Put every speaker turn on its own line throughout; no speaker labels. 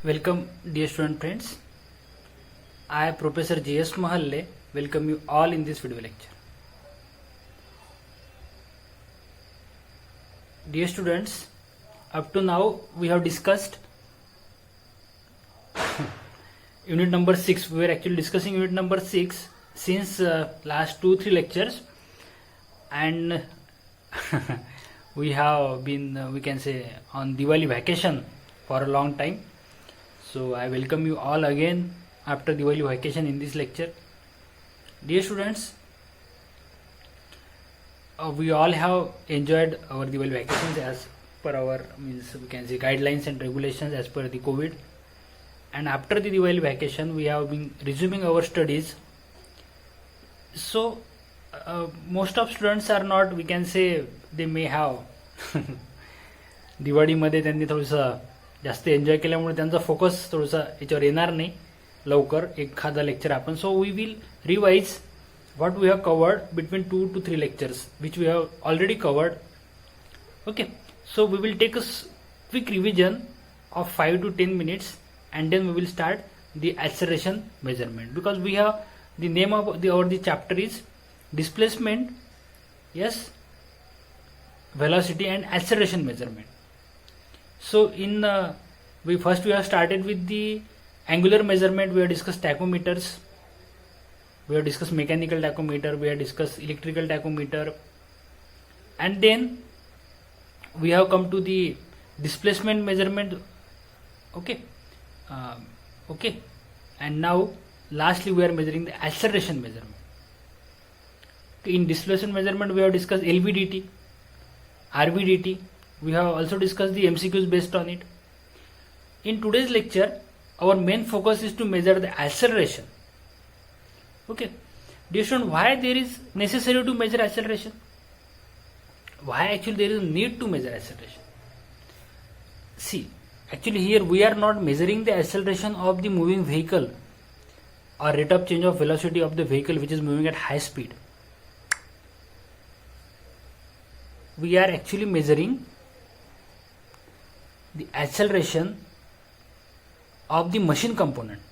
Welcome, dear student friends. I, Professor J.S. Mahalle, welcome you all in this video lecture. Dear students, up to now we have discussed unit number 6. We were actually discussing unit number 6 since last 2-3 lectures, and we have been, we can say, on Diwali vacation for a long time. So I welcome you all again after Diwali vacation in this lecture. Dear students, we all have enjoyed our Diwali vacations as per our we can say guidelines and regulations as per the COVID. And after the Diwali vacation, we have been resuming our studies. So most of students are not, we can say, they may have दिवाळीमध्ये त्यांनी थोडंसं जास्त enjoy केल्यामुळे त्यांचा focus थोडासा याच्यावर येणार नाही लवकर एखादा लेक्चर आपण. So we will revise what we have covered between 2 to 3 lectures which we have already covered. Okay, so we will take a quick revision of 5 to 10 minutes and then we will start the acceleration measurement, because we have the name of the chapter is displacement, yes, velocity and acceleration measurement. So in we have started with the angular measurement. We have discussed tachometers, we have discussed mechanical tachometer, we have discussed electrical tachometer, and then we have come to the displacement measurement. Okay, and now lastly we are measuring the acceleration measurement. In displacement measurement we have discussed LVDT, RVDT. We have also discussed the MCQs based on it. In today's lecture, our main focus is to measure the acceleration. Okay, dear student, why there is necessary to measure acceleration? Why actually there is a need to measure acceleration? See, actually here we are not measuring the acceleration of the moving vehicle or rate of change of velocity of the vehicle which is moving at high speed. We are actually measuring the acceleration of the machine component.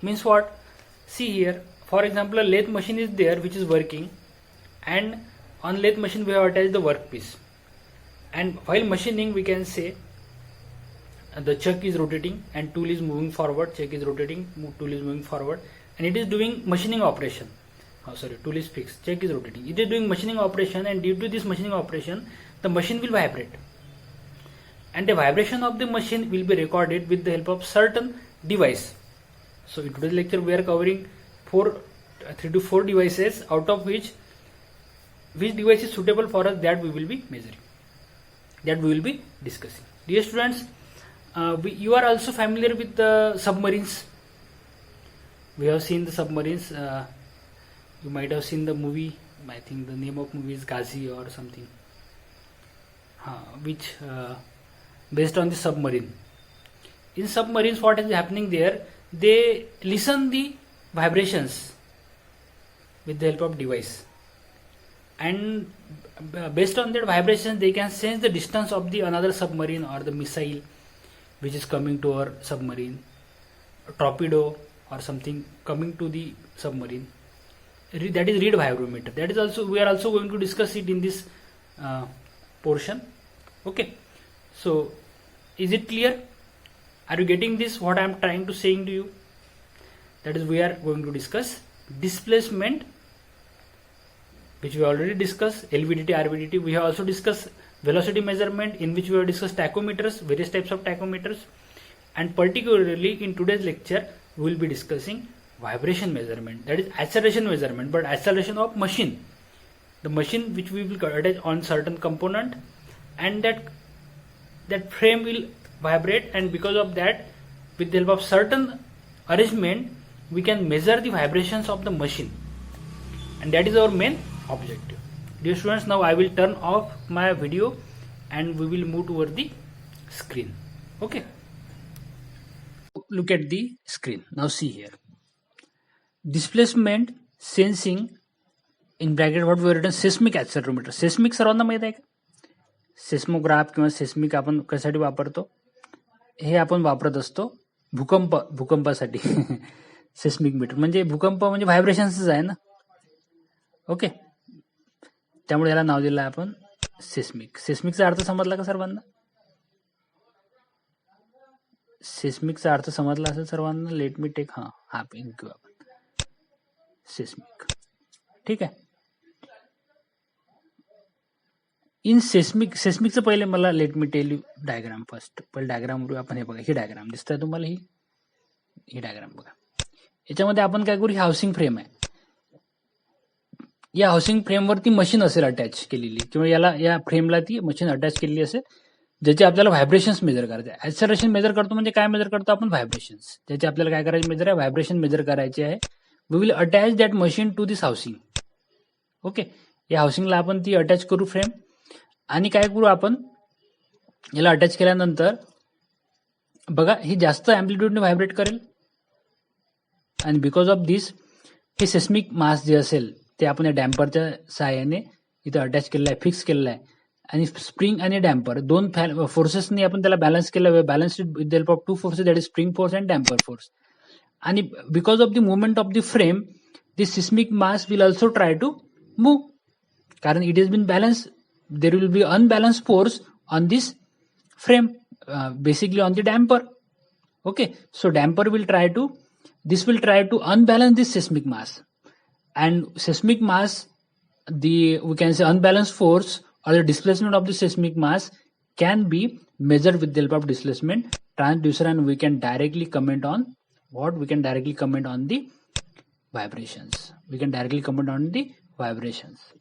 Means what? See here, for example, a lathe machine is there which is working, and on lathe machine we have attached the workpiece, and while machining we can say the chuck is rotating and tool is moving forward, chuck is rotating, tool is moving forward, and it is doing machining operation. Tool is fixed, chuck is rotating, it is doing machining operation, and due to this machining operation the machine will vibrate, and the vibration of the machine will be recorded with the help of certain device. So in today's lecture we are covering 3 to 4 devices, out of which device is suitable for us, that we will be measuring, that we will be discussing. Dear students, you are also familiar with the submarines. We have seen the submarines. You might have seen the movie, I think the name of movie is Ghazi or something, which based on the submarine. In submarines what is happening there, they listen the vibrations with the help of device, and based on that vibrations they can sense the distance of the another submarine or the missile which is coming to our submarine, a torpedo or something coming to the submarine. That is read vibrometer. That is also, we are also going to discuss it in this portion. Okay, so is it clear? Are you getting this, what I am trying to saying to you? That is, we are going to discuss displacement, which we already discussed, LVDT, RVDT. We have also discussed velocity measurement, in which we have discussed tachometers, various types of tachometers, and particularly in today's lecture we will be discussing vibration measurement, that is acceleration measurement, but acceleration of machine, the machine which we will attach on certain component, and that frame will vibrate, and because of that, with the help of certain arrangement, we can measure the vibrations of the machine, and that is our main objective. Dear students, now I will turn off my video and we will move toward the screen. Okay, look at the screen. Now see here, displacement sensing, in bracket what we have written, seismic accelerometer. Seismic सर्वांना माहित आहे का? Seismograph किंवा seismic आपण कशासाठी वापरतो, हे आपण वापरत असतो भूकंपासाठी सेस्मिक मीटर म्हणजे भूकंप म्हणजे व्हायब्रेशन्सच आहे ना. ओके, त्यामुळे याला नाव दिलं आपण सेस्मिक. सेस्मिकचा अर्थ समजला का सर्वांना? सेस्मिकचा अर्थ समजला असेल सर्वांना. लेट मी टेक हा पेन घेऊ आपण. सेस्मिक, ठीक आहे. इन सेस्मिकचं पहिले मला let me tell you diagram first. पहिले डायग्राम आपण हे बघा, ही डायग्राम दिसतंय तुम्हाला, ही डायग्राम बघा. याच्यामध्ये आपण काय करू, ही हाऊसिंग फ्रेम आहे. या हाऊसिंग फ्रेमवरती मशीन असेल अटॅच केलेली, किंवा या फ्रेमला ती मशीन अटॅच केलेली असेल, ज्याचे आपल्याला व्हायब्रेशन्स मेजर करायचे. ऍक्सेलरेशन मेजर करतो म्हणजे काय मेजर करतो आपण? व्हायब्रेशन्स. ज्याचे आपल्याला काय करायचे मेजर आहे? व्हायब्रेशन मेजर करायचे आहे. We will attach that machine to this housing. Okay, या हाऊसिंगला आपण ती अटॅच करू फ्रेम. आणि काय करू आपण, याला अटॅच केल्यानंतर बघा ही जास्त अँप्लिट्यूडने व्हायब्रेट करेल. आणि बिकॉज ऑफ दिस हे सेस्मिक मास जे असेल ते आपण या डॅम्परच्या सहाय्याने इथं अटॅच केलेलं आहे, फिक्स केलेलं आहे. आणि स्प्रिंग आणि डॅम्पर दोन फोर्सेसनी आपण त्याला बॅलन्स केलं. Balance with the help of two forces, that is spring force and damper force. आणि because of the movement of the frame, this seismic mass will also try to move. कारण it is been balance, there will be unbalanced force on this frame, basically on the damper. Okay, so damper will try to unbalance this seismic mass. And seismic mass, we can say unbalanced force or the displacement of the seismic mass can be measured with the help of displacement transducer, and we can directly comment on what? We can directly comment on the vibrations.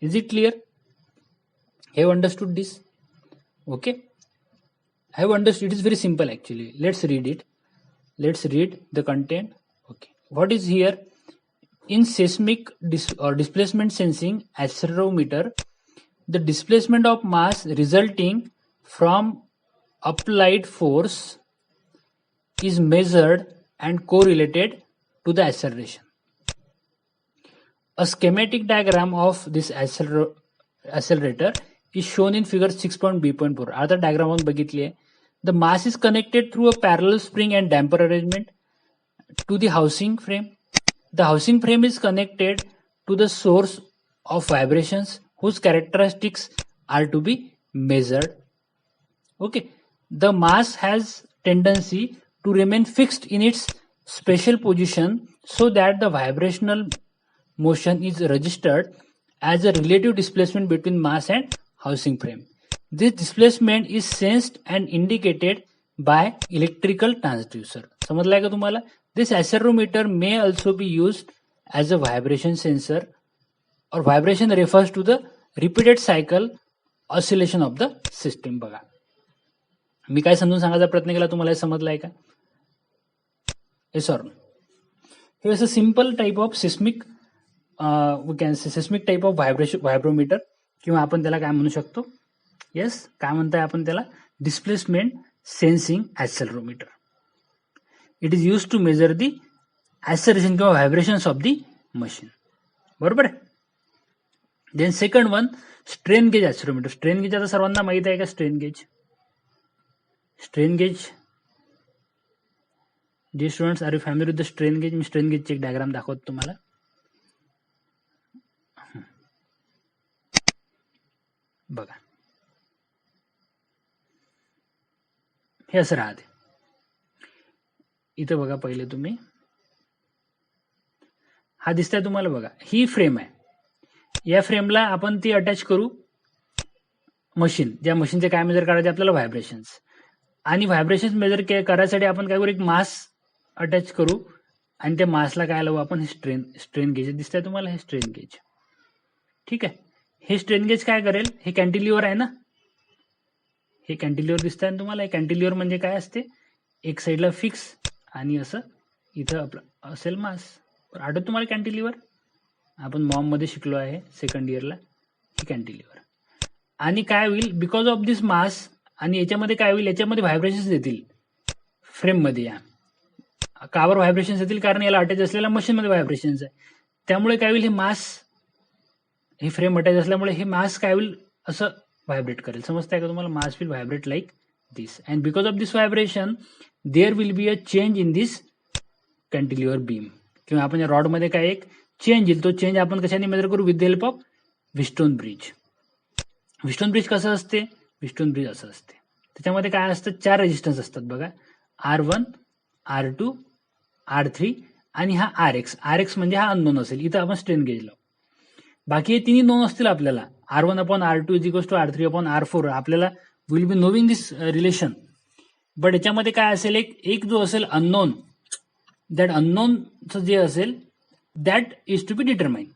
Is it clear? Have understood this? Okay, have understood. It is very simple actually. Let's read it. Let's read the content. Okay, what is here? In seismic or displacement sensing accelerometer, the displacement of mass resulting from applied force is measured and correlated to the acceleration. A schematic diagram of this accelerator is shown in figure 6.b.4. आता diagram आपण बघितली आहे. The mass is connected through a parallel spring and damper arrangement to the housing frame. The housing frame is connected to the source of vibrations whose characteristics are to be measured. Okay, the mass has tendency to remain fixed in its special position so that the vibrational motion is registered as a relative displacement between mass and housing frame. This displacement is sensed and indicated by electrical transducer. समजलाय का तुम्हाला? This accelerometer may also be used as a vibration sensor, or vibration refers to the repeated cycle oscillation of the system. बघा, मी काय समजून सांगायचा प्रयत्न केला, तुम्हाला समजलाय का? Yes or no? Here is a simple type of seismic, we can say seismic type of vibrometer, किंवा आपण त्याला काय म्हणू शकतो? येस, काय म्हणताय आपण त्याला? Displacement sensing accelerometer. It is use to measure the acceleration किंवा व्हायब्रेशन्स ऑफ दी मशीन. बरोबर आहे. Then second one, strain gauge accelerometer. Strain gauge आता सर्वांना माहित आहे का? स्ट्रेन गेज जे students are you family with the strain gauge? मी स्ट्रेन गेजची एक डायग्राम दाखवतो तुम्हाला. बघा, हे असं राहते. इथं बघा, पहिले तुम्ही हा दिसताय तुम्हाला, बघा ही फ्रेम आहे. या फ्रेमला आपण ती अटॅच करू मशीन. ज्या मशीनचे काय मेजर करायचे आपल्याला? व्हायब्रेशन्स. आणि व्हायब्रेशन्स मेजर करायसाठी आपण काय करू? एक मास अटॅच करू, आणि त्या मासला काय लावू आपण? हे स्ट्रेन गेज दिसतंय तुम्हाला, हे स्ट्रेन गेज. ठीक आहे. हे स्ट्रेन गेज काय करेल? हे कॅन्टिलिव्हर आहे ना, हे कॅन्टिलिव्हर दिसतंय ना तुम्हाला. हे कॅन्टिलिव्हर म्हणजे काय असते? एक साईडला फिक्स आणि असं इथं आपलं असेल मास. आठवत तुम्हाला कॅन्टिलिव्हर? आपण मॉम मध्ये शिकलो आहे सेकंड इयरला, हे कॅन्टिलिव्हर. आणि काय होईल? बिकॉज ऑफ दिस मास, आणि याच्यामध्ये काय होईल? याच्यामध्ये व्हायब्रेशन्स येतील फ्रेममध्ये. या कावर व्हायब्रेशन्स येतील? कारण याला अटॅच असलेल्या मशीनमध्ये व्हायब्रेशन्स आहे. त्यामुळे काय होईल? हे मास, हे फ्रेम अटॅच असल्यामुळे हे मास काय होईल? असं व्हायब्रेट करेल. समजताय का तुम्हाला? Mass will vibrate like this, and because of this vibration there will be a change in this cantilever beam. किंवा आपण या रॉड मध्ये काय एक चेंज येईल, तो चेंज आपण कशाने मेजर करू? With the help of Wheatstone bridge. Wheatstone bridge कसं असते? व्हिस्टोन ब्रिज असं असते, त्याच्यामध्ये काय असतं? 4 रेजिस्टन्स असतात बघा, R1, R2, R3 आणि हा RX. RX म्हणजे हा अननोन असेल, इथं आपण स्ट्रेन गेज लावू. बाकी हे तिन्ही नोन असतील आपल्याला, R1 upon R2 is equals to R3 upon R4. आपल्याला will be knowing this relation. But याच्यामध्ये काय असेल? एक जो असेल अननोन, दॅट अननोनचं जे असेल that is to be determine.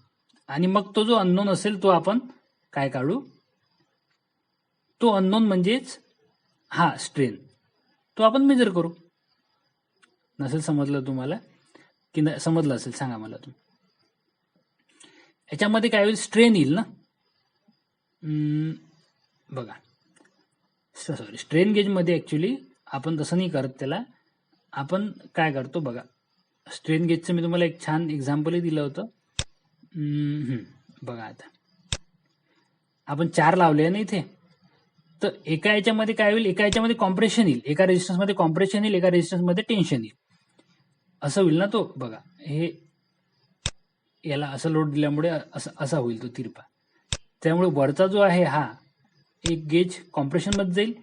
आणि मग तो जो अननोन असेल तो आपण काय काढू? तो अननोन म्हणजेच हा स्ट्रेन, तो आपण मेजर करू. नसेल समजलं तुम्हाला की समजलं असेल सांगा मला तुम्ही. याच्यामध्ये काय होईल? स्ट्रेन येईल ना. बघा सॉरी, स्ट्रेन गेजमध्ये ऍक्च्युली आपण तसं नाही करत, त्याला आपण काय करतो बघा. स्ट्रेन गेजचं मी तुम्हाला एक छान एक्झाम्पलही दिलं होतं. बघा आता आपण 4 लावले ना इथे, तर एका याच्यामध्ये काय होईल? एका याच्यामध्ये कॉम्प्रेशन येईल, एका रेजिस्टन्समध्ये कॉम्प्रेशन येईल, एका रेजिस्टन्समध्ये टेन्शन येईल, असं होईल ना तो. बघा हे याला असं लोड दिल्यामुळे असा होईल तो तिरपा. त्यामुळे वरचा जो आहे हा एक गेज कॉम्प्रेशनमध्ये जाईल,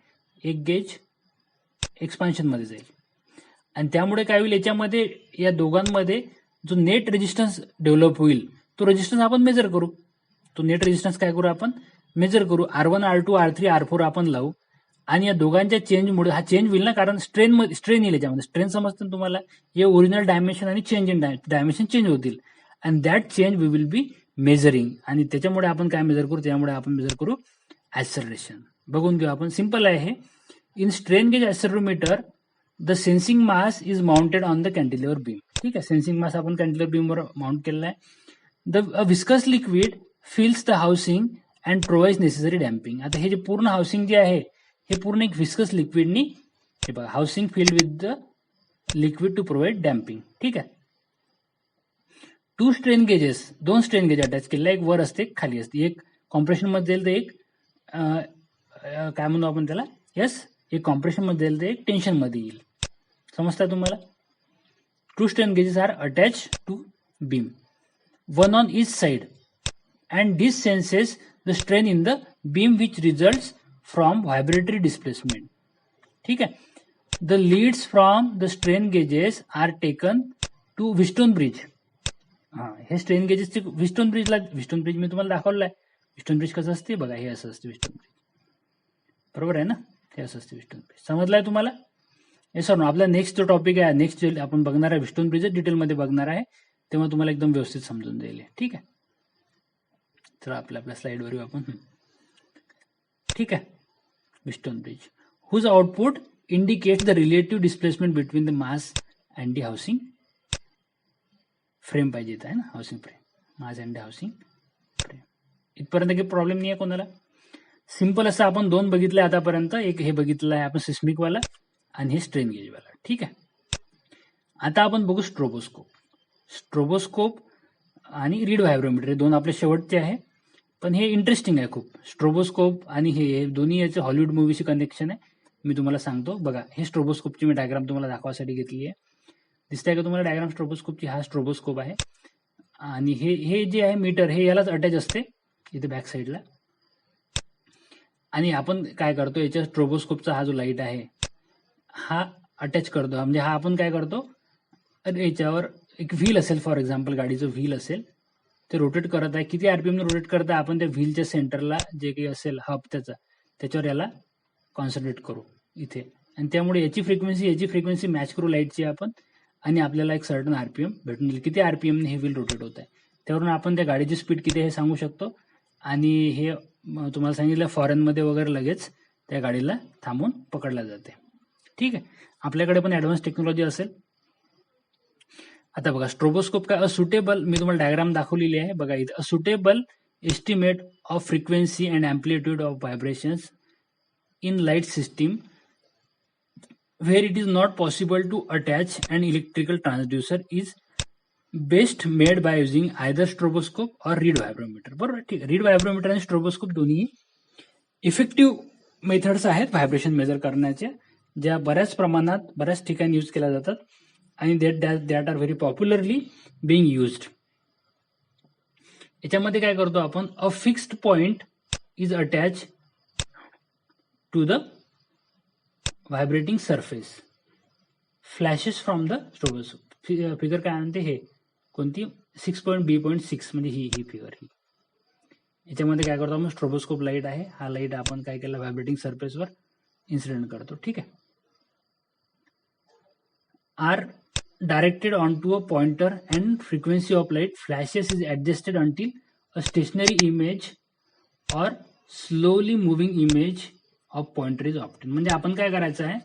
एक गेज एक्सपान्शनमध्ये जाईल, आणि त्यामुळे काय होईल? याच्यामध्ये या दोघांमध्ये जो नेट रेजिस्टन्स डेव्हलप होईल तो रेजिस्टन्स आपण मेजर करू. तो नेट रेजिस्टन्स काय करू? आपण मेजर करू. R1, R2, R3, R4 आपण लावू, आणि या दोघांच्या चेंजमुळे हा चेंज होईल ना, कारण स्ट्रेन येईल याच्यामध्ये. स्ट्रेन समजतं ना तुम्हाला? हे ओरिजिनल डायमेन्शन आणि चेंज इन डायमेन्शन चेंज होतील, and that change we will be measuring. आणि त्याच्यामुळे आपण काय मेजर करू? त्यामुळे आपण मेजर करू ऍक्सलरेशन. बघून घेऊ आपण. सिंपल आहे हे. In strain gauge accelerometer the sensing mass is mounted on the cantilever beam. ठीक आहे, सेन्सिंग मास आपण कॅन्टिलेव्हर बीमवर माउंट केलेला आहे. The viscous liquid फिल्स the housing and provides necessary damping. आता हे जे पूर्ण हाऊसिंग जे आहे हे पूर्ण एक विस्कस लिक्विडनी, हे बघा, housing filled with the liquid to provide damping. ठीक आहे. 2 strain gauges, 2 strain gauge attach केलेला, एक वर असते एक खाली असते. एक कॉम्प्रेशन मध्ये जाईल तर एक काय म्हणू आपण त्याला, यस, एक कॉम्प्रेशन मध्ये जाईल तर एक टेन्शन मध्ये येईल. समजता तुम्हाला? 2 strain gauges are attach to beam, one on each side, and this senses the strain in the beam which results from vibratory displacement. ठीक है. The leads from the strain gauges are taken to Wheatstone bridge. हे strain gauges Wheatstone ब्रिजला, Wheatstone bridge मी तुम्हाला दाखवलं आहे. Wheatstone bridge कसं असते बघा, हे असं असते व्हिस्टोन ब्रिज. बरोबर आहे ना? हे असं असते व्हिस्टोन ब्रिज. समजलाय तुम्हाला? हे सर आपला नेक्स्ट जो टॉपिक आहे, नेक्स्ट आपण बघणार आहे व्हिस्टोन ब्रिज डिटेलमध्ये बघणार आहे, तेव्हा तुम्हाला एकदम व्यवस्थित समजून जाईल. ठीक आहे, तर आपल्या स्लाइडवर येऊ आपण. ठीक आहे. Wheatstone bridge whose output indicates the relative displacement between the mass and the housing frame पाहिजे आहे ना, housing frame, mass and the housing frame. इथपर्यंत काही प्रॉब्लेम नाही आहे कोणाला? सिंपल असं आपण 2 बघितलं आतापर्यंत. एक हे बघितलं आहे आपण सिस्मिक वाला, आणि हे स्ट्रेन गेज वाला. ठीक आहे. आता आपण बघू स्ट्रोबोस्कोप. स्ट्रोबोस्कोप आणि रीड व्हायब्रोमीटर हे 2 आपले शेवटचे आहे, पण हे इंटरेस्टिंग आहे खूप. स्ट्रोबोस्कोप आणि हे दोन्ही याचे हॉलिवूड मूवीशी कनेक्शन आहे. मी तुम्हाला सांगतो बघा. हे स्ट्रोबोस्कोपची मी डायग्राम तुम्हाला दाखवासाठी घेतली आहे. दिसतंय का तुम्हाला डायग्राम स्ट्रोबोस्कोपची? हा स्ट्रोबोस्कोप आहे, आणि हे जे आहे मीटर हे यालाच अटॅच असते इथे बॅक साईडला. आणि आपण काय करतो, याच्या स्ट्रोबोस्कोपचा हा जो लाईट आहे हा अटॅच करतो. म्हणजे हा आपण काय करतो, याच्यावर एक व्हील असेल, फॉर एक्झाम्पल गाडीचं व्हील असेल, ते रोटेट करत आहे. किती आरपीएम रोटेट करत आहे, आपण त्या व्हीलच्या सेंटरला जे काही असेल हब त्याच्यावर याला कॉन्सन्ट्रेट करू इथे, आणि त्यामुळे याची फ्रिक्वेन्सी मॅच करू लाईटची आपण, आणि आपल्याला एक सर्टन आरपीएम भेटून येईल. किती आरपीएमने हे व्हील रोटेट होत आहे, त्यावरून आपण त्या गाडीची स्पीड किती हे सांगू शकतो. आणि हे तुम्हाला सांगितलं फॉरेनमध्ये वगैरे लगेच त्या गाडीला थांबून पकडल्या जाते. ठीक आहे. आपल्याकडे पण ऍडव्हान्स टेक्नॉलॉजी असेल. आता बघा स्ट्रोबोस्कोप काय, अ सुटेबल, मी तुम्हाला डायग्राम दाखवलेली आहे बघा इथे. A suitable estimate of frequency and amplitude of vibrations in light system where it is not possible to attach an electrical transducer is best made by using either stroboscope or read vibrometer. बरोबर. ठीक आहे. Read व्हायब्रोमीटर आणि stroboscope दोन्ही effective methods आहेत vibration major करण्याच्या, ज्या बऱ्याच प्रमाणात बऱ्याच ठिकाणी यूज केल्या जातात आणि that are very popularly being used. याच्यामध्ये काय करतो आपण, a fixed point is attach to the vibrating surface, flashes from the stroboscope. Figure काय म्हणते, हे कोणती 6.B.6 म्हणजे ही फिगर. ही याच्यामध्ये काय करतो आपण, स्ट्रोबोस्कोप लाईट आहे, हा लाईट आपण काय केला व्हायब्रेटिंग सरफेसवर इन्सिडेंट करतो. ठीक आहे. Are directed onto a pointer and frequency of light flashes is adjusted until a stationary image or slowly moving image of pointer is obtained. म्हणजे आपण काय करायचं आहे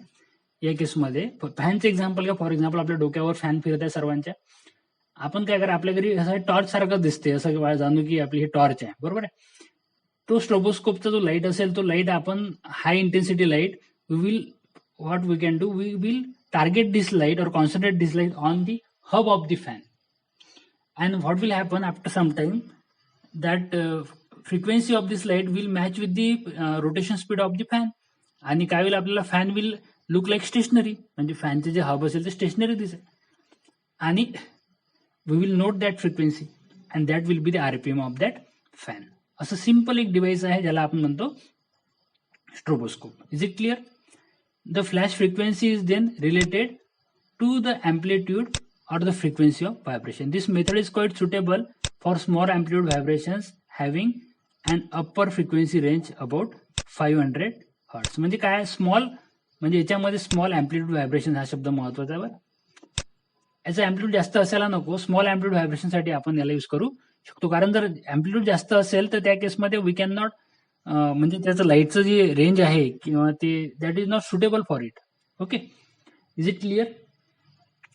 या केसमध्ये, फॅनचं एक्झाम्पल घ्या. फॉर एक्झाम्पल आपल्या डोक्यावर फॅन फिरत आहे सर्वांच्या. आपण काय करा, आपल्या घरी असं टॉर्च सारखं दिसते, असं जाणू की आपली ही टॉर्च आहे, बरोबर आहे. तो स्ट्रोबोस्कोपचा जो लाईट असेल, तो लाईट आपण high intensity light, what we can do, we will target this light or concentrate this light on the hub of the fan, and what will happen after some time, that frequency of this light will match with the rotation speed of the fan, आणि काय होईल, आपल्याला fan will look like stationary, म्हणजे फॅनचे जे hub असेल ते stationary दिसेल, आणि we will note that frequency and that will be the RPM of that fan. असं सिम्पल एक डिव्हाइस आहे ज्याला आपण म्हणतो stroboscope. Is it clear? The flash frequency is then related to the amplitude or the frequency of vibration. This method is quite suitable for small amplitude vibrations having an upper frequency range about 500 Hz. म्हणजे काय, small म्हणजे याच्यामध्ये small amplitude vibration हा शब्द महत्वाचा आहे. याचा amplitude जास्त असायला नको, स्मॉल अँप्लिट्यूड व्हायब्रेशनसाठी आपण याला यूज करू शकतो. कारण जर अँप्लिट्यूड जास्त असेल तर त्या केसमध्ये वी कॅन नॉट, म्हणजे त्याचं लाईटचं जे रेंज आहे किंवा ते that is not suitable for it. Okay, is it clear?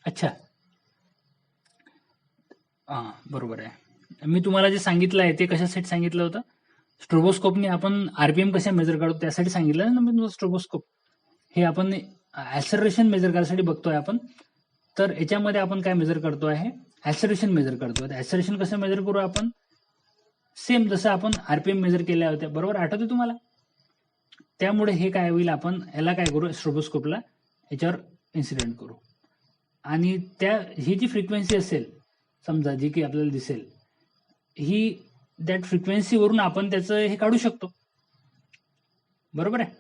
अच्छा, हां बरोबर आहे. मी तुम्हाला जे सांगितलं आहे ते कशासाठी सांगितलं होतं, स्ट्रोबोस्कोपने आपण आरपीएम कशा मेजर करतो त्यासाठी सांगितलं ना मी. स्ट्रोबोस्कोप हे आपण ऍक्सेलरेशन मेजर करायसाठी बघतोय आपण. तर याच्यामध्ये आपण काय मेजर करतो आहे, ऍक्सेलरेशन मेजर करतो. ऍक्सेलरेशन कसं मेजर करू आपण, सेम जसं आपण आरपीएम मेजर केल्या होत्या, बरोबर, आठवते तुम्हाला. त्यामुळे हे काय होईल, आपण याला काय करू, स्ट्रोबोस्कोपला याच्यावर इन्सिडेंट करू, आणि ही जी फ्रिक्वेन्सी असेल समजा, जी की आपल्याला दिसेल, ही दॅट फ्रिक्वेन्सीवरून आपण त्याचं हे काढू शकतो, बरोबर आहे.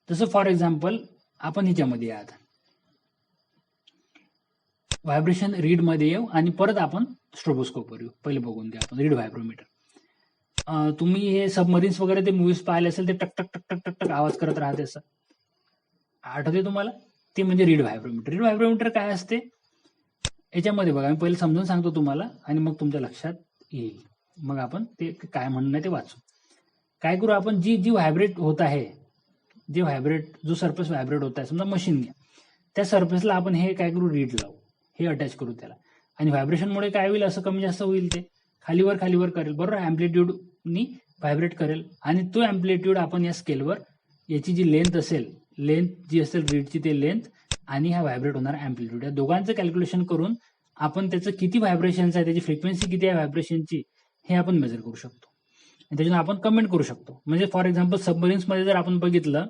तसं फॉर एक्झाम्पल आपण ह्याच्यामध्ये या, आता व्हायब्रेशन रीड मध्ये येऊ आणि परत आपण स्ट्रोबोस्कोपवर येऊ. पहिले बघून घ्या आपण रीड व्हायब्रोमीटर. तुम्ही हे सबमरीन्स वगैरे ते मूवीज पाहिले असेल, ते टक टक टक टक टक टक आवाज करत राहते, असं आठवते तुम्हाला, ते म्हणजे रीड व्हायब्रोमीटर. रीड व्हायब्रोमीटर काय असते याच्यामध्ये बघा, मी पहिले समजून सांगतो तुम्हाला आणि मग तुमच्या लक्षात येईल. मग आपण ते काय म्हणणं ते वाचू. काय करू आपण, जी व्हायब्रेट होत आहे, जो सरफेस व्हायब्रेट होत आहे, समजा मशीन घ्या, त्या सरफेसला आपण हे काय करू, रीड लावू, हे अटॅच करू त्याला, आणि व्हायब्रेशनमुळे काय होईल, असं कमी जास्त होईल, ते खालीवर करेल, बरोबर, अँप्लिट्यूडनी व्हायब्रेट करेल, आणि तो अँप्लिट्यूड आपण या स्केलवर, याची जी लेंथ असेल, लेंथ जी असेल रीडची, ते लेंथ आणि हा व्हायब्रेट होणार अँप्लिट्यूड, या दोघांचं कॅल्क्युलेशन करून आपण त्याचं किती व्हायब्रेशन्स आहे, त्याची फ्रिक्वेन्सी किती आहे व्हायब्रेशनची, हे आपण मेजर करू शकतो. त्याच्यानं आपण कमेंट करू शकतो. म्हणजे फॉर एक्झाम्पल सबमरीन्समध्ये जर आपण बघितलं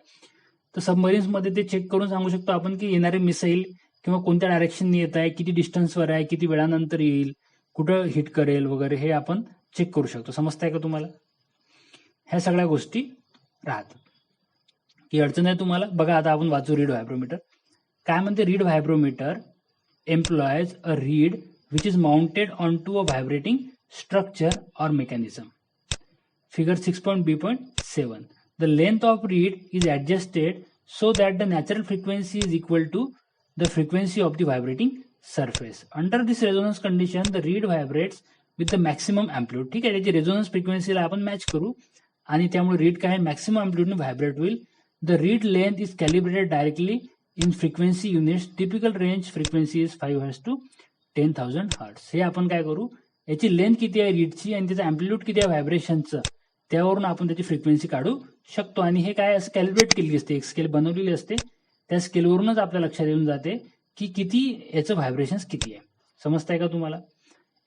तर सबमरीन्समध्ये ते चेक करून सांगू शकतो आपण की येणारे मिसाईल किंवा कोणत्या डायरेक्शनने येत आहे, किती डिस्टन्सवर आहे, किती वेळानंतर येईल, कुठं हिट करेल वगैरे, हे आपण चेक करू शकतो. समजताय का तुम्हाला? ह्या सगळ्या गोष्टी राहतात. की अडचण आहे तुम्हाला? बघा आता आपण वाचू रीड व्हायब्रोमीटर. काय म्हणते, read व्हायब्रोमीटर employs a reed which is mounted onto a vibrating structure or mechanism. Figure 6.B.7. The length of reed is adjusted so that the natural frequency is equal to the frequency of the vibrating surface. Under this resonance condition, the reed vibrates with the maximum amplitude. ठीक आहे, त्याची resonance फ्रिक्वेन्सीला आपण match करू आणि त्यामुळे read काय maximum अँप्लिट्यूडने vibrate होईल. The reed length is calibrated directly in frequency units. Typical range frequency is 5 Hz to 10,000 Hz. हे आपण काय करू, याची लेंथ किती आहे रीडची आणि त्याचं अँप्लिट्यूड किती आहे व्हायब्रेशनचं, त्यावरून आपण त्याची फ्रिक्वेन्सी काढू शकतो. आणि हे काय असं कॅलिब्रेट केलेली असते, एक स्केल बनवलेली असते, त्या स्केलवरूनच आपल्या लक्षात येऊन जाते की किती याचं व्हायब्रेशन्स किती आहे. समजताय का तुम्हाला?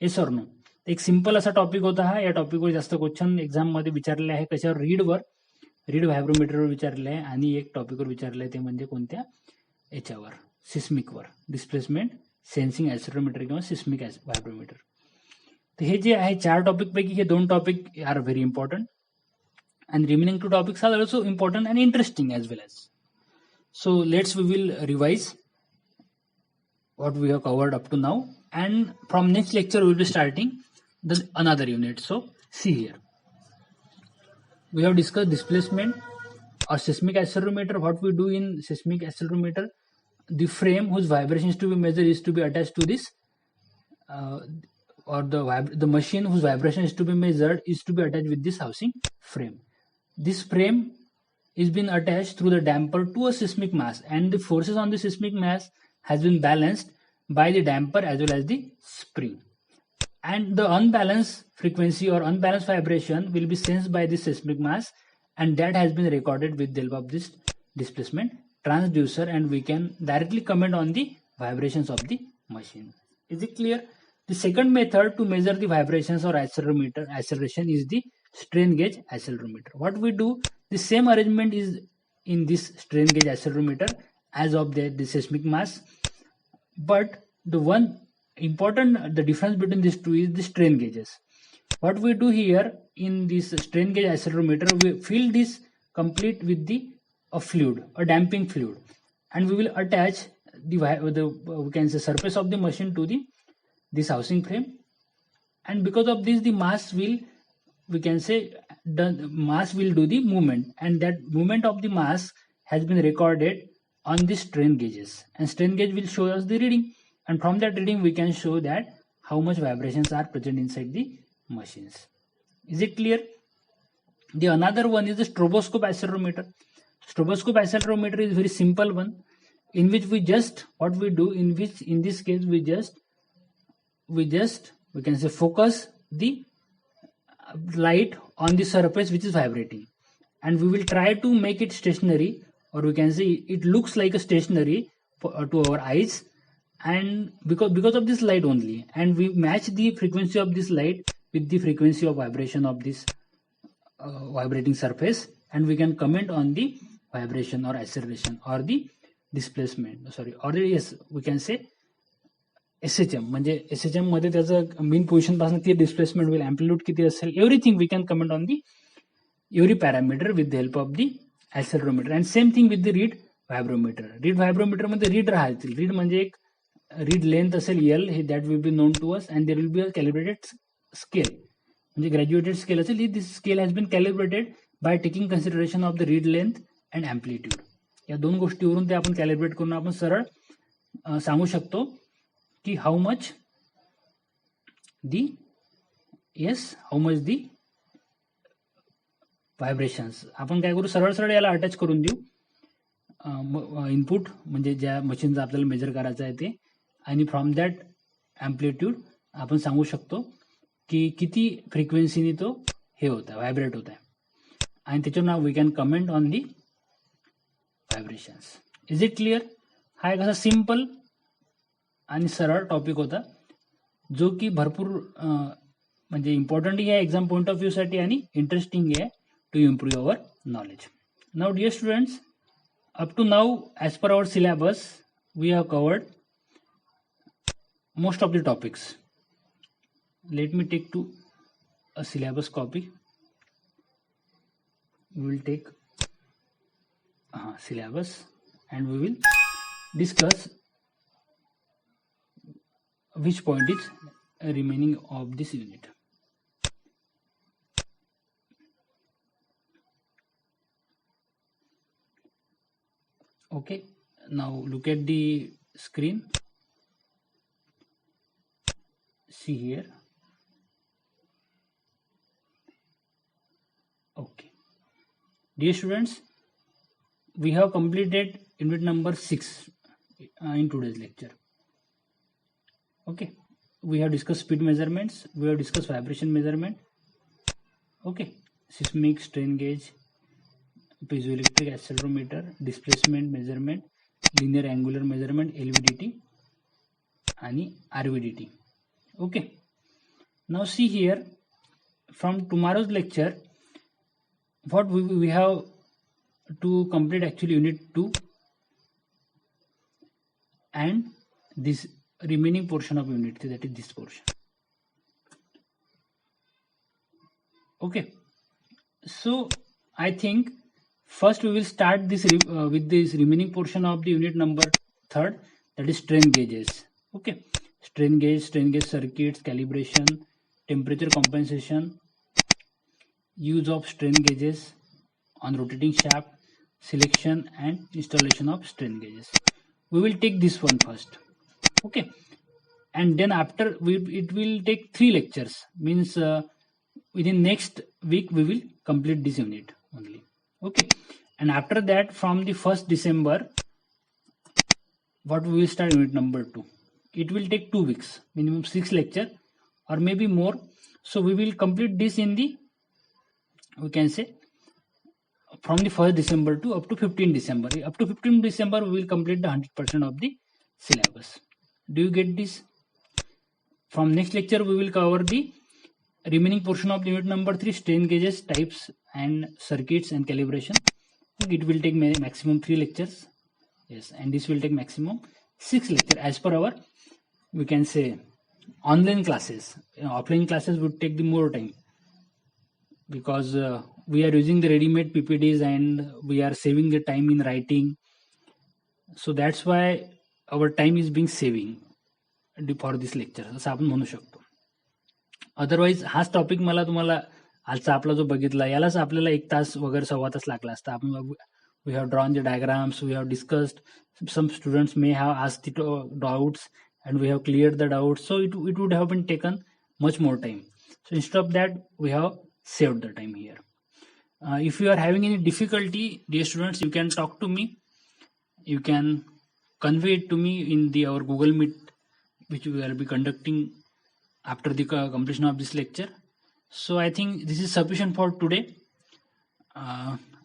Yes or no? एक सिंपल असा टॉपिक होता हा. या टॉपिकवर जास्त क्वेश्चन एक्झाम मध्ये विचारलेले आहे. कशावर? रीडवर. रीड व्हायब्रोमीटरवर विचारलं आहे आणि एक टॉपिकवर विचारलं आहे ते म्हणजे कोणत्या याच्यावर सिस्मिकवर डिस्प्लेसमेंट सेन्सिंग ॲक्सेलरोमीटर किंवा सिस्मिक व्हायब्रोमीटर. तर हे जे आहे 4 टॉपिकपैकी हे 2 topic are very important and remaining 2 topics are also important and interesting as well as. So we will revise what we have covered up to now, and from next lecture we will be starting another unit. So see here, we have discussed displacement or seismic accelerometer. What we do in seismic accelerometer, the frame whose vibration is to be measured is to be attached to this or the machine whose vibration is to be measured is to be attached with this housing frame. This frame is been attached through the damper to a seismic mass, and the forces on the seismic mass has been balanced by the damper as well as the spring. And the unbalanced frequency or unbalanced vibration will be sensed by the seismic mass, and that has been recorded with the help of this displacement transducer, and we can directly comment on the vibrations of the machine. Is it clear? The second method to measure the vibrations or acceleration is the strain gauge accelerometer. What we do, the same arrangement is in this strain gauge accelerometer as of the seismic mass, but the difference between these two is the strain gauges. What we do here in this strain gauge accelerometer, we fill this complete with a fluid, a damping fluid, and we will attach we can say surface of the machine to this housing frame, and because of this the mass will, we can say, the mass will do the movement, and that movement of the mass has been recorded on the strain gauges, and strain gauge will show us the reading, and from that reading we can show that how much vibrations are present inside the machines. Is it clear? The another one is the stroboscope accelerometer. Stroboscope accelerometer is very simple one, in which we just, what we do, in this case we can say focus the light on the surface which is vibrating, and we will try to make it stationary, or we can say it looks like a stationary to our eyes, and because of this light only, and we match the frequency of this light with the frequency of vibration of this vibrating surface, and we can comment on the vibration or acceleration or the displacement, yes, we can say SHM, म्हणजे SHM मध्ये त्याचं main position पासून किती displacement होईल, amplitude किती असेल, everything we can comment on the every parameter with the help of the accelerometer. And same thing with the reed vibrometer. Reed vibrometer मध्ये reed राहतील. रीड म्हणजे एक रीड लेंथ असेल एल, हे that will be known to us, and there will be a calibrated scale, म्हणजे graduated scale असेल. This scale has been calibrated by taking consideration of the reed length and amplitude. या 2 गोष्टीवरून ते आपण calibrate करून आपण सरळ सांगू शकतो की हाऊ मच दी व्हायब्रेशन्स. आपण काय करू, सरळ सरळ याला अटॅच करून देऊ इनपुट, म्हणजे ज्या मशीनचं आपल्याला मेजर करायचं आहे ते, आणि फ्रॉम दॅट अँप्लिट्यूड आपण सांगू शकतो की किती फ्रिक्वेन्सीने तो हे होत आहे, व्हायब्रेट होत आहे, आणि त्याच्यावर नाव we can comment on the vibrations. Is it clear? हा एक असा सिम्पल आणि सरळ टॉपिक होता, जो की भरपूर म्हणजे इम्पॉर्टंट आहे एक्झाम पॉइंट ऑफ व्ह्यू साठी आणि इंटरेस्टिंग आहे to improve our knowledge. Now dear students, up to now as per our syllabus we have covered most of the topics. Let me take to a syllabus copy. We will take syllabus and we will discuss which point is remaining of this unit. Okay, now look at the screen. See here. Okay, dear students, we have completed unit number 6 in today's lecture. Okay, we have discussed speed measurements, we have discussed vibration measurement, okay, seismic strain gauge, piezoelectric accelerometer, displacement measurement, linear angular measurement, LVDT and RVDT. Okay, now see here, from tomorrow's lecture what we have to complete actually unit 2 and this remaining portion of unit 3, that is this portion. Okay, so I think first we will start this with this remaining portion of the unit number 3rd, that is strain gauges. Okay, strain gauge circuits, calibration, temperature compensation, use of strain gauges on rotating shaft, selection and installation of strain gauges. We will take this one first. Okay, and then after it will take 3 lectures, means within next week we will complete this unit only. Okay, and after that from the 1st December what we will start unit number 2. It will take 2 weeks, minimum 6 lecture or maybe more. So we will complete this in the, we can say, from the 1st December to up to 15 December. Up to 15 December we will complete the 100% of the syllabus. Do you get this? From next lecture we will cover the remaining portion of the unit number 3, strain gauges, types and circuits and calibration. It will take maximum 3 lectures. Yes, and this will take maximum 6 lectures as per our, we can say, online classes. Offline classes would take the more time because we are using the ready-made PPTs and we are saving the time in writing. So that's why our time is being saving for this lecture, असं आपण म्हणू शकतो. Otherwise हाच topic मला तुम्हाला आजचा आपला जो बघितला यालाच आपल्याला 1 तास वगैरे सव्वा तास लागला असता. आपण we have drawn the diagrams, we have discussed, some students may have asked the doubts and we have cleared the doubts, so it would have been taken much more time. So instead of that we have saved the time here. If you are having any difficulty, dear students, you can talk to me, you can convey it to me in our Google Meet, which we will be conducting after the completion of this lecture. So I think this is sufficient for today.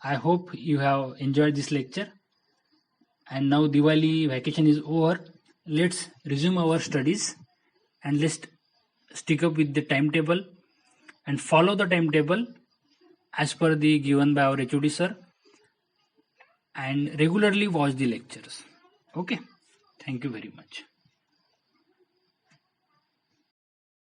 I hope you have enjoyed this lecture, and now Diwali vacation is over. Let's resume our studies and let's stick up with the timetable and follow the timetable as per the given by our HOD sir, and regularly watch the lectures. Okay, thank you very much.